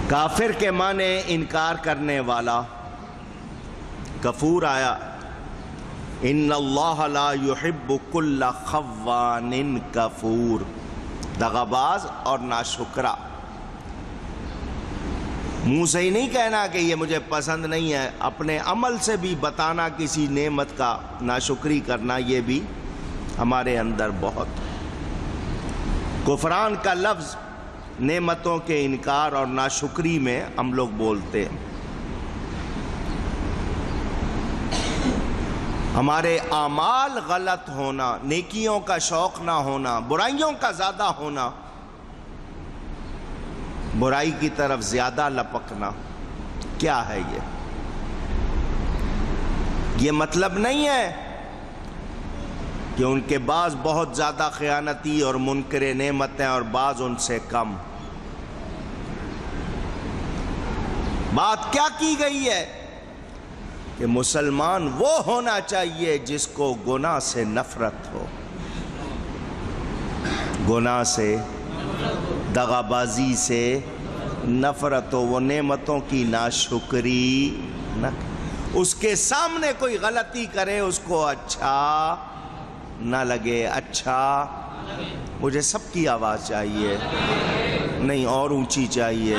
کافر کے معنی انکار کرنے والا، کفور آیا ان اللہ لا یحب کل خوان کفور، دغاباز اور ناشکرا۔ منہ سے ہی نہیں کہنا کہ یہ مجھے پسند نہیں ہے، اپنے عمل سے بھی بتانا کسی نعمت کا ناشکری کرنا، یہ بھی ہمارے اندر بہت۔ کفران کا لفظ نعمتوں کے انکار اور ناشکری میں ہم لوگ بولتے ہیں۔ ہمارے اعمال غلط ہونا، نیکیوں کا شوق نہ ہونا، برائیوں کا زیادہ ہونا، برائی کی طرف زیادہ لپکنا، کیا ہے یہ مطلب نہیں ہے کہ ان کے بعض بہت زیادہ خیانتی اور منکر نعمت ہیں اور بعض ان سے کم۔ بات کیا کی گئی ہے کہ مسلمان وہ ہونا چاہیے جس کو گناہ سے نفرت ہو، گناہ سے، دغابازی سے نفرت ہو، وہ نعمتوں کی ناشکری نہ، اس کے سامنے کوئی غلطی کرے اس کو اچھا نہ لگے۔ اچھا، مجھے سب کی آواز چاہیے، نہیں اور اونچی چاہیے۔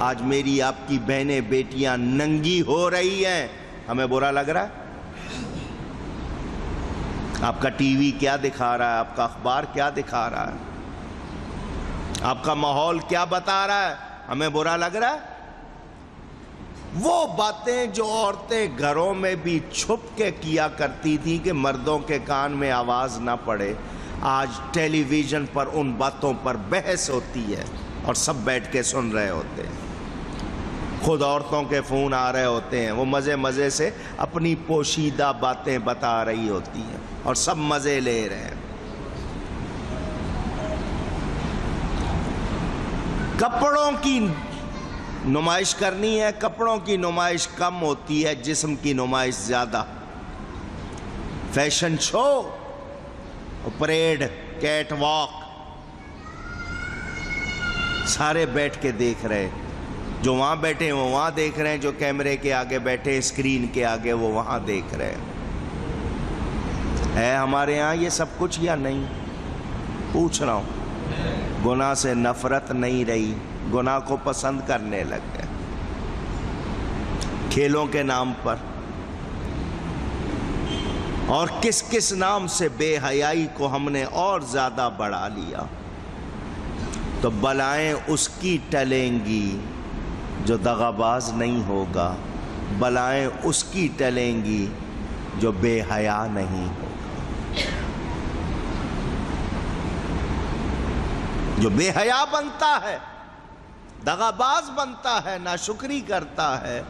آج میری آپ کی بہنیں بیٹیاں ننگی ہو رہی ہیں، ہمیں برا لگ رہا ہے؟ آپ کا ٹی وی کیا دکھا رہا ہے؟ آپ کا اخبار کیا دکھا رہا ہے؟ آپ کا ماحول کیا بتا رہا ہے؟ ہمیں برا لگ رہا ہے؟ وہ باتیں جو عورتیں گھروں میں بھی چھپ کے کیا کرتی تھی کہ مردوں کے کان میں آواز نہ پڑے، آج ٹیلی ویژن پر ان باتوں پر بحث ہوتی ہے اور سب بیٹھ کے سن رہے ہوتے ہیں۔ خود عورتوں کے فون آ رہے ہوتے ہیں، وہ مزے مزے سے اپنی پوشیدہ باتیں بتا رہی ہوتی ہیں اور سب مزے لے رہے ہیں۔ کپڑوں کی نمائش کرنی ہے، کپڑوں کی نمائش کم ہوتی ہے، جسم کی نمائش زیادہ۔ Fashion show, parade, catwalk, سارے بیٹھ کے دیکھ رہے، جو وہاں بیٹھے ہیں وہ وہاں دیکھ رہے ہیں، جو کیمرے کے آگے بیٹھے اسکرین کے آگے وہ وہاں دیکھ رہے ہیں۔ ہے ہمارے ہاں یہ سب کچھ یا نہیں؟ پوچھ رہا ہوں۔ گناہ سے نفرت نہیں رہی، گناہ کو پسند کرنے لگ گئے، کھیلوں کے نام پر، اور کس کس نام سے بے حیائی کو ہم نے اور زیادہ بڑھا لیا۔ تو بلائیں اس کی ٹلیں گی جو دغاباز نہیں ہوگا، بلائیں اس کی ٹلیں گی جو بے حیا نہیں ہوگا۔ جو بے حیا بنتا ہے، دغاباز بنتا ہے، ناشکری کرتا ہے،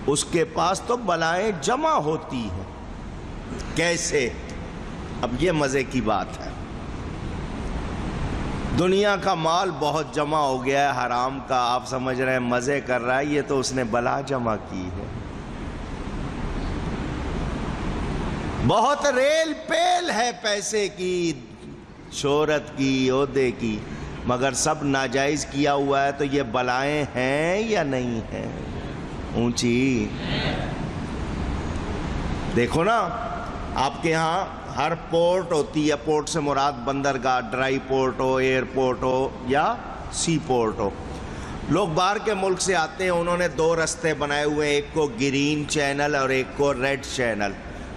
اس کے پاس تو بلائیں جمع ہوتی ہیں۔ کیسے؟ اب یہ مزے کی بات ہے۔ دنیا کا مال بہت جمع ہو گیا ہے حرام کا، آپ سمجھ رہے ہیں مزے کر رہا ہے، یہ تو اس نے بلا جمع کی ہے۔ بہت ریل پیل ہے پیسے کی، شہرت کی، عہدے کی، مگر سب ناجائز کیا ہوا ہے، تو یہ بلائیں ہیں یا نہیں ہیں؟ اونچی دیکھو نا، آپ کے ہاں ہر پورٹ ہوتی ہے، پورٹ سے مراد بندرگاہ، ڈرائی پورٹ ہو، ایئرپورٹ ہو یا سی پورٹ ہو۔ لوگ باہر کے ملک سے آتے ہیں، انہوں نے دو رستے بنائے ہوئے ہیں، ایک کو گرین چینل اور ایک کو ریڈ چینل۔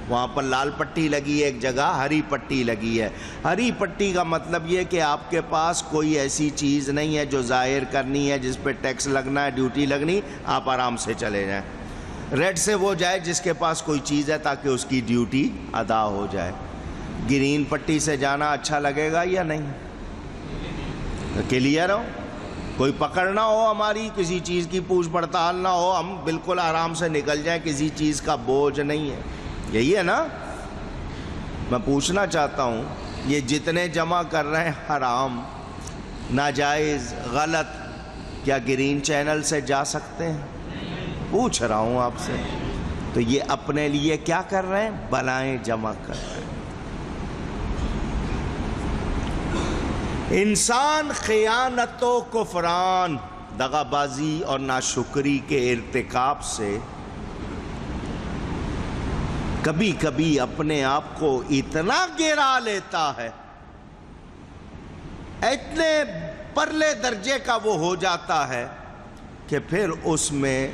وہاں پر لال پٹی لگی ہے، ایک جگہ ہری پٹی لگی ہے۔ ہری پٹی کا مطلب یہ کہ آپ کے پاس کوئی ایسی چیز نہیں ہے جو ظاہر کرنی ہے، جس پہ ٹیکس لگنا ہے، ڈیوٹی لگنی، آپ آرام سے چلے جائیں۔ ریڈ سے وہ جائے جس کے پاس کوئی چیز ہے تاکہ اس کی ڈیوٹی ادا ہو جائے۔ گرین پٹی سے جانا اچھا لگے گا یا نہیں؟ کلیئر ہو؟ کوئی پکڑ نہ ہو ہماری، کسی چیز کی پوچھ پڑتال نہ ہو، ہم بالکل آرام سے نکل جائیں، کسی چیز کا بوجھ نہیں ہے۔ یہی ہے نا؟ میں پوچھنا چاہتا ہوں، یہ جتنے جمع کر رہے ہیں حرام، ناجائز، غلط، کیا گرین چینل سے جا سکتے ہیں؟ پوچھ رہا ہوں آپ سے۔ تو یہ اپنے لیے کیا کر رہے ہیں؟ بلائیں جمع کر رہے ہیں۔ انسان خیانت و کفران دغابازی اور ناشکری کے ارتکاب سے کبھی کبھی اپنے آپ کو اتنا گرا لیتا ہے، اتنے پرلے درجے کا وہ ہو جاتا ہے کہ پھر اس میں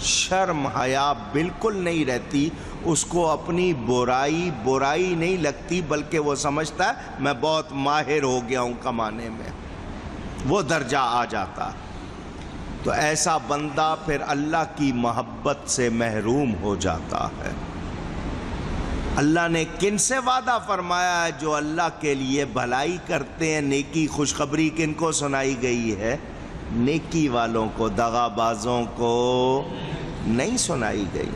شرم حیا بالکل نہیں رہتی، اس کو اپنی برائی نہیں لگتی، بلکہ وہ سمجھتا ہے میں بہت ماہر ہو گیا ہوں کمانے میں، وہ درجہ آ جاتا ہے۔ تو ایسا بندہ پھر اللہ کی محبت سے محروم ہو جاتا ہے۔ اللہ نے کن سے وعدہ فرمایا ہے؟ جو اللہ کے لیے بھلائی کرتے ہیں، نیکی خوشخبری کن کو سنائی گئی ہے؟ نیکی والوں کو، دغابازوں کو نہیں سنائی گئی۔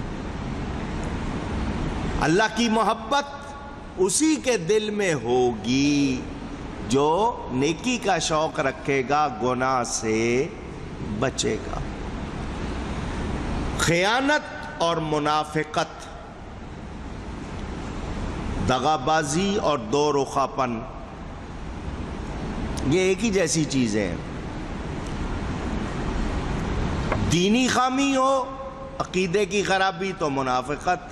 اللہ کی محبت اسی کے دل میں ہوگی جو نیکی کا شوق رکھے گا، گناہ سے بچے گا۔ خیانت اور منافقت، دغابازی اور دو رخا پن، یہ ایک ہی جیسی چیزیں ہیں۔ دینی خامی ہو، عقیدے کی خرابی تو منافقت،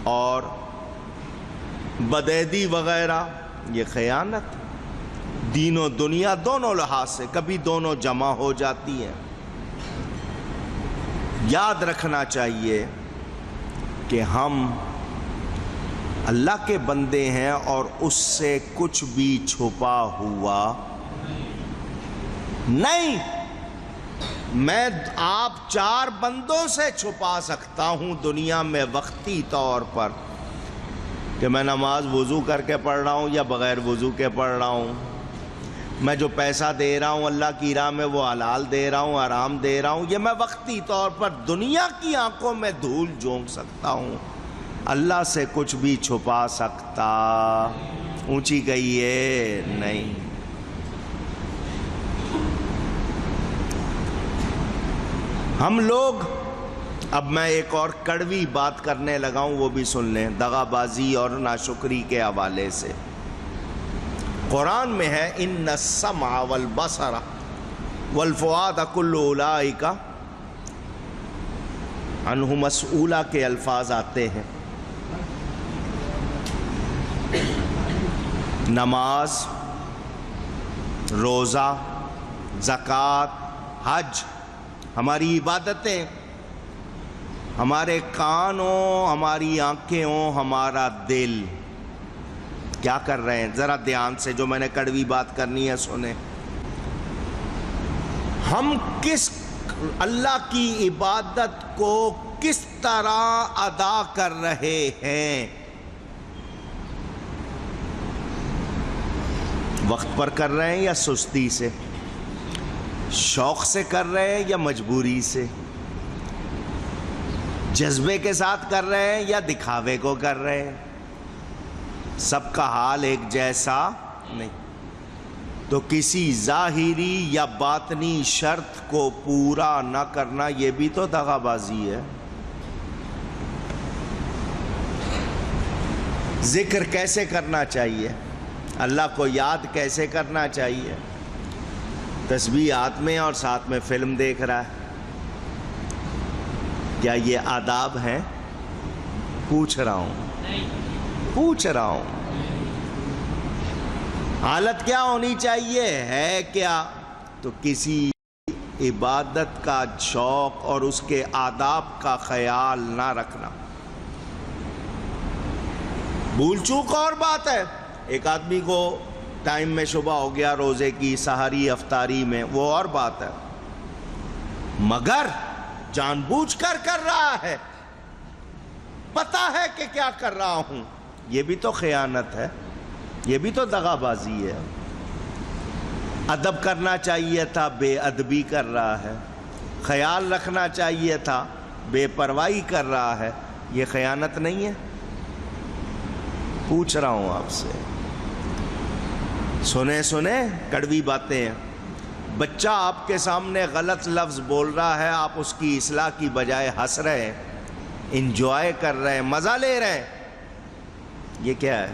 اور بدعہدی وغیرہ یہ خیانت۔ دین و دنیا دونوں لحاظ سے کبھی دونوں جمع ہو جاتی ہیں۔ یاد رکھنا چاہیے کہ ہم اللہ کے بندے ہیں اور اس سے کچھ بھی چھپا ہوا نہیں۔ میں آپ 4 بندوں سے چھپا سکتا ہوں دنیا میں وقتی طور پر، کہ میں نماز وضو کر کے پڑھ رہا ہوں یا بغیر وضو کے پڑھ رہا ہوں، میں جو پیسہ دے رہا ہوں اللہ کی راہ میں وہ حلال دے رہا ہوں، حرام دے رہا ہوں، یہ میں وقتی طور پر دنیا کی آنکھوں میں دھول جھونک سکتا ہوں، اللہ سے کچھ بھی چھپا سکتا اونچی گئی ہے نہیں۔ ہم لوگ، اب میں ایک اور کڑوی بات کرنے لگا ہوں، وہ بھی سن لیں، دغابازی اور ناشکری کے حوالے سے۔ قرآن میں ہے ان السمع والبصر والفؤاد کل اولئک عنہ مسئولہ کے الفاظ آتے ہیں۔ نماز، روزہ، زکوٰۃ، حج، ہماری عبادتیں، ہمارے کان ہوں، ہماری آنکھیں ہوں، ہمارا دل کیا کر رہے ہیں؟ ذرا دھیان سے جو میں نے کڑوی بات کرنی ہے سنیں۔ ہم کس اللہ کی عبادت کو کس طرح ادا کر رہے ہیں؟ وقت پر کر رہے ہیں یا سستی سے؟ شوق سے کر رہے ہیں یا مجبوری سے؟ جذبے کے ساتھ کر رہے ہیں یا دکھاوے کو کر رہے ہیں؟ سب کا حال ایک جیسا نہیں۔ تو کسی ظاہری یا باطنی شرط کو پورا نہ کرنا یہ بھی تو دغابازی ہے۔ ذکر کیسے کرنا چاہیے؟ اللہ کو یاد کیسے کرنا چاہیے؟ تسبیح ہاتھ میں اور ساتھ میں فلم دیکھ رہا ہے، کیا یہ آداب ہیں؟ پوچھ رہا ہوں۔ حالت کیا ہونی چاہیے؟ ہے کیا؟ تو کسی عبادت کا شوق اور اس کے آداب کا خیال نہ رکھنا۔ بھول چوک اور بات ہے، ایک آدمی کو ٹائم میں شبہ ہو گیا روزے کی، سحری افطاری میں، وہ اور بات ہے، مگر جان بوجھ کر رہا ہے، پتہ ہے کہ کیا کر رہا ہوں، یہ بھی تو خیانت ہے، یہ بھی تو دغابازی ہے۔ ادب کرنا چاہیے تھا، بے ادبی کر رہا ہے، خیال رکھنا چاہیے تھا، بے پرواہی کر رہا ہے، یہ خیانت نہیں ہے؟ پوچھ رہا ہوں آپ سے۔ سنیں کڑوی باتیں ہیں۔ بچہ آپ کے سامنے غلط لفظ بول رہا ہے، آپ اس کی اصلاح کی بجائے ہنس رہے ہیں، انجوائے کر رہے ہیں، مزہ لے رہے ہیں، یہ کیا ہے؟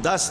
10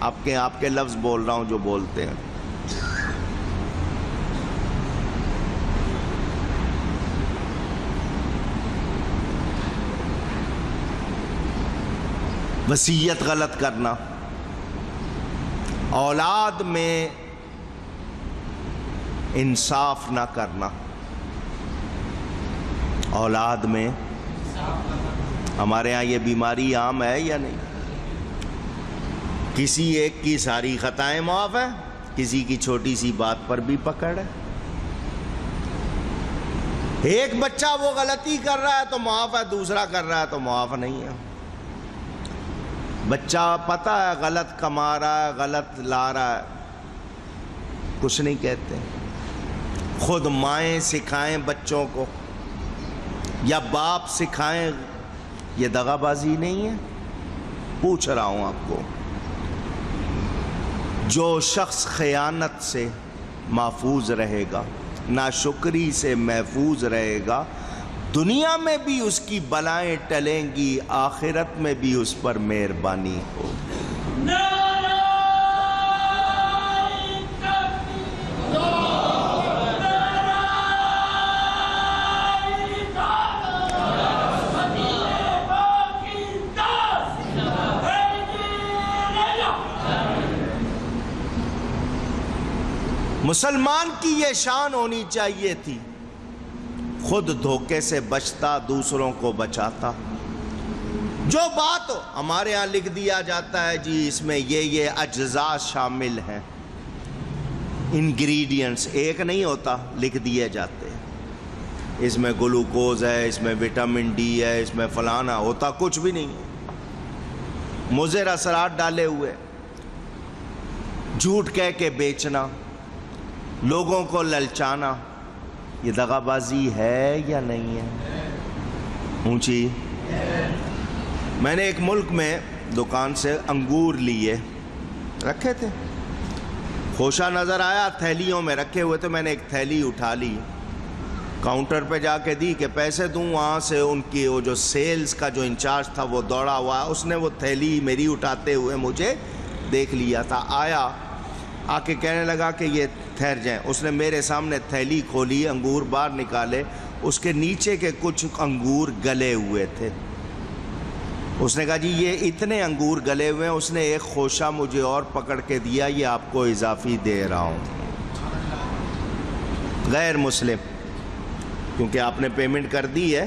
آپ کے لفظ بول رہا ہوں جو بولتے ہیں. وصیت غلط کرنا، اولاد میں انصاف نہ کرنا. اولاد میں ہمارے ہاں یہ بیماری عام ہے یا نہیں؟ کسی ایک کی ساری خطائیں معاف ہیں، کسی کی چھوٹی سی بات پر بھی پکڑ ہے. ایک بچہ وہ غلطی کر رہا ہے تو معاف ہے، دوسرا کر رہا ہے تو معاف نہیں ہے. بچہ پتہ ہے غلط کما رہا ہے، غلط لا رہا ہے، کچھ نہیں کہتے. خود مائیں سکھائیں بچوں کو یا باپ سکھائیں، یہ دغا بازی نہیں ہے؟ پوچھ رہا ہوں آپ کو. جو شخص خیانت سے محفوظ رہے گا، ناشکری سے محفوظ رہے گا، دنیا میں بھی اس کی بلائیں ٹلیں گی، آخرت میں بھی اس پر مہربانی ہوگی. مسلمان کی یہ شان ہونی چاہیے تھی، خود دھوکے سے بچتا، دوسروں کو بچاتا. جو بات ہمارے ہاں لکھ دیا جاتا ہے جی اس میں یہ اجزاء شامل ہیں، انگریڈینٹس ایک نہیں ہوتا، لکھ دیے جاتے ہیں. اس میں گلوکوز ہے، اس میں وٹامن ڈی ہے، اس میں فلانا، ہوتا کچھ بھی نہیں ہے. مضر اثرات ڈالے ہوئے، جھوٹ کہہ کے بیچنا، لوگوں کو للچانا، یہ دغا بازی ہے یا نہیں ہے؟ اونچی. میں نے ایک ملک میں دکان سے انگور لیے، رکھے تھے، خوشا نظر آیا، تھیلیوں میں رکھے ہوئے تھے. میں نے ایک تھیلی اٹھا لی، کاؤنٹر پہ جا کے دی کہ پیسے دوں. وہاں سے ان کی وہ جو سیلز کا جو انچارج تھا وہ دوڑا ہوا، اس نے وہ تھیلی میری اٹھاتے ہوئے مجھے دیکھ لیا تھا. آیا، آ کے کہنے لگا کہ یہ ٹھہر جائیں. اس نے میرے سامنے تھیلی کھولی، انگور باہر نکالے، اس کے نیچے کے کچھ انگور گلے ہوئے تھے. اس نے کہا جی یہ اتنے انگور گلے ہوئے ہیں. اس نے ایک خوشہ مجھے اور پکڑ کے دیا، یہ آپ کو اضافی دے رہا ہوں. غیر مسلم، کیونکہ آپ نے پیمنٹ کر دی ہے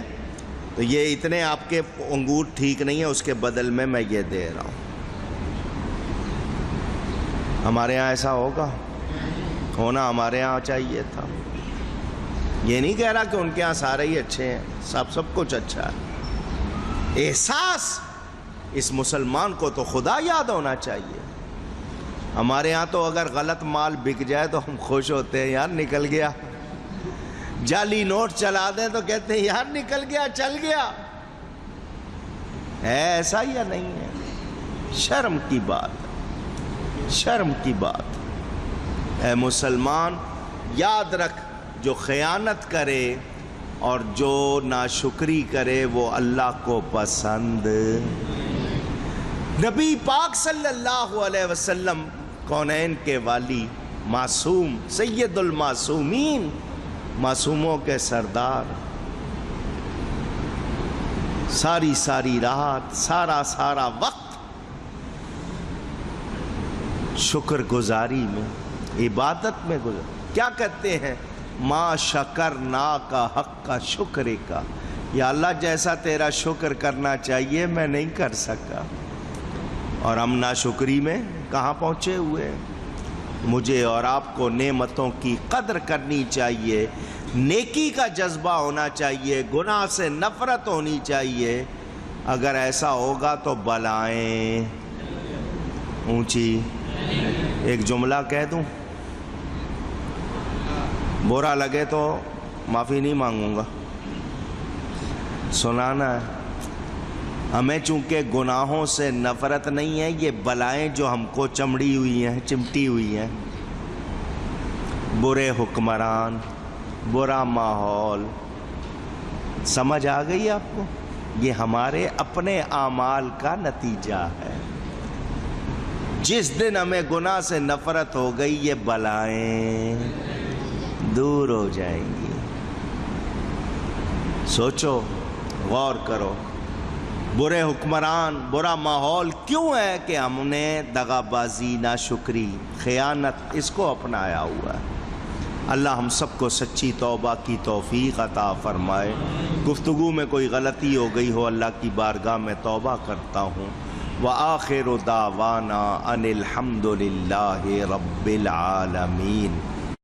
تو یہ اتنے آپ کے انگور ٹھیک نہیں ہے، اس کے بدل میں یہ دے رہا ہوں. ہمارے ہاں ایسا ہوگا؟ ہونا ہمارے ہاں چاہیے تھا. یہ نہیں کہہ رہا کہ ان کے ہاں سارے ہی اچھے ہیں، سب کچھ اچھا ہے. احساس اس مسلمان کو تو خدا یاد ہونا چاہیے. ہمارے ہاں تو اگر غلط مال بک جائے تو ہم خوش ہوتے ہیں، یار نکل گیا. جعلی نوٹ چلا دیں تو کہتے ہیں یار نکل گیا، چل گیا. ہے ایسا یا نہیں ہے؟ شرم کی بات، شرم کی بات. اے مسلمان یاد رکھ، جو خیانت کرے اور جو ناشکری کرے وہ اللہ کو پسند. نبی پاک صلی اللہ علیہ وسلم کونین کے والی، معصوم، سید المعصومین، معصوموں کے سردار، ساری رات، سارا وقت شکر گزاری میں، عبادت میں گزر. کیا کہتے ہیں؟ ما شکرنا کا حق کا شکر کا، یا اللہ جیسا تیرا شکر کرنا چاہیے میں نہیں کر سکا. اور ہم ناشکری میں کہاں پہنچے ہوئے. مجھے اور آپ کو نعمتوں کی قدر کرنی چاہیے، نیکی کا جذبہ ہونا چاہیے، گناہ سے نفرت ہونی چاہیے. اگر ایسا ہوگا تو بلائیں اونچی. ایک جملہ کہہ دوں، برا لگے تو معافی نہیں مانگوں گا، سنانا ہے. ہمیں چونکہ گناہوں سے نفرت نہیں ہے، یہ بلائیں جو ہم کو چمڑی ہوئی ہیں، چمٹی ہوئی ہیں، برے حکمران، برا ماحول، سمجھ آ گئی آپ کو؟ یہ ہمارے اپنے اعمال کا نتیجہ ہے. جس دن ہمیں گناہ سے نفرت ہو گئی یہ بلائیں دور ہو جائیں گی۔ سوچو، غور کرو، برے حکمران، برا ماحول کیوں ہے کہ ہم نے دغا بازی، ناشکری، خیانت اس کو اپنایا ہوا ہے۔ اللہ ہم سب کو سچی توبہ کی توفیق عطا فرمائے۔ گفتگو میں کوئی غلطی ہو گئی ہو اللہ کی بارگاہ میں توبہ کرتا ہوں۔ وآخر دعوانا ان الحمد للہ رب العالمین۔